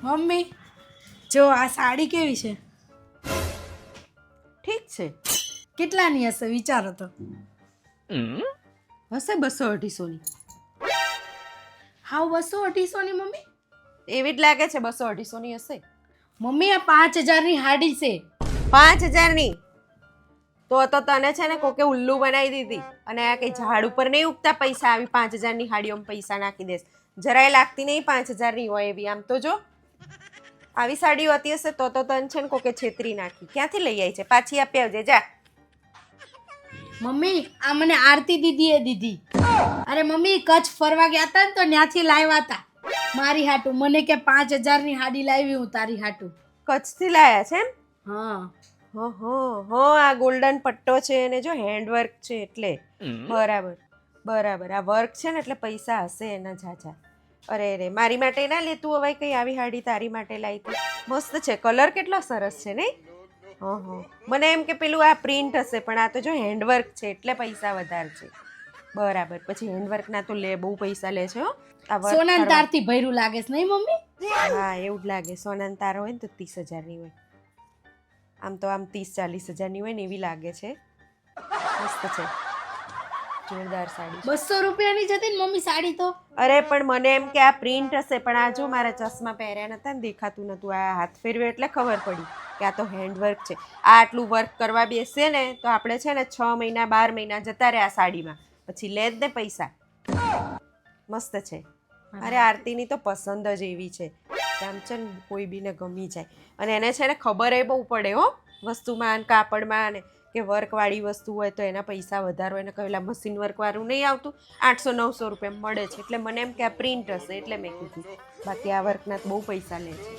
Mummy જો આ સાડી કેવી છે? ઠીક છે. કેટલાની હશે વિચારો તો. હશે 200-250ની. હાવ 200-250ની મમ્મી? એવી જ લાગે છે 200-250ની હશે. મમ્મી આ 5000ની હાડી છે. 5000ની તો તને છે ને કોકે ઉલ્લુ બનાવી દીધી અને આ કઈ ઝાડ ઉપર નહીં ઉગતા પૈસા. આવી 5000ની હાડીઓમાં પૈસા નાખી દેસ. જરાય લાગતી નહીં 5000ની હોય એવી. આમ તો જો આવી સાડીઓ હતી હશે તો તને છે ને કોકે છેતરી નાખી. ક્યાંથી લઈ આવી છે? પાછી આપી આવજે જા. મમ્મી આ મને આરતી દીદીએ દીધી. અરે મમ્મી કચ્છ ફરવા ગયા હતા ને તો ત્યાંથી લાવ્યા હતા મારી હાટુ. મને કે 5000ની હાડી લાવી હું તારી હાટુ. કચ્છથી લાયા છે એમ? હા હો આ ગોલ્ડન પટ્ટો છે અને જો હેન્ડવર્ક છે એટલે બરાબર. આ વર્ક છે ને એટલે પૈસા હશે એના ઝાઝા. અરે મારી માટે ના લેતું હવે કઈ આવી હાડી તારી માટે લાવી તું. મસ્ત છે. કલર કેટલો સરસ છે નહીં? મને એમ કે પેલું આ પ્રિન્ટ હશે પણ આ તો જો હેન્ડવર્ક છે એટલે પૈસા વધારે છે. બરાબર. પછી હેન્ડવર્કના તો બહુ પૈસા લે છે હો. આ વર્ક સોનાન તારથી ભર્યું લાગે છે નહીં મમ્મી? હા એવું જ લાગે. સોનાન તાર હોય ને તો 30000ની હોય. આમ તો આમ 30-40 હજારની હોય ને એવી લાગે છે. મસ્ત છે. જોરદાર સાડી. 200 રૂપિયાની જ હતી ને મમ્મી સાડી તો. અરે પણ મને એમ કે આ પ્રિન્ટ હશે પણ આ જો મારા ચશ્મા પહેર્યા નતા ને દેખાતું નતું. આ હાથ ફેરવ્યો એટલે ખબર પડી કે આ તો હેન્ડવર્ક છે. આ આટલું વર્ક કરવા બેસીએ ને તો આપણે છે ને 6 મહિના 12 મહિના જતા રહે આ સાડીમાં. પછી લે જ ને પૈસા. મસ્ત છે. અરે આરતીની તો પસંદ જ એવી છે કે આમ છે ને કોઈ બીને ગમી જાય. અને એને છે ને ખબર એ બહુ પડે હો વસ્તુમાં, કાપડમાં ને કે વર્કવાળી વસ્તુ હોય તો એના પૈસા વધારે હોય ને કહેલા મશીન વર્કવાળું નહીં આવતું 800-900 રૂપિયા મળે છે. એટલે મને એમ કે આ પ્રિન્ટ હશે એટલે મેં કીધું. બાકી આ વર્કના બહુ પૈસા લે છે.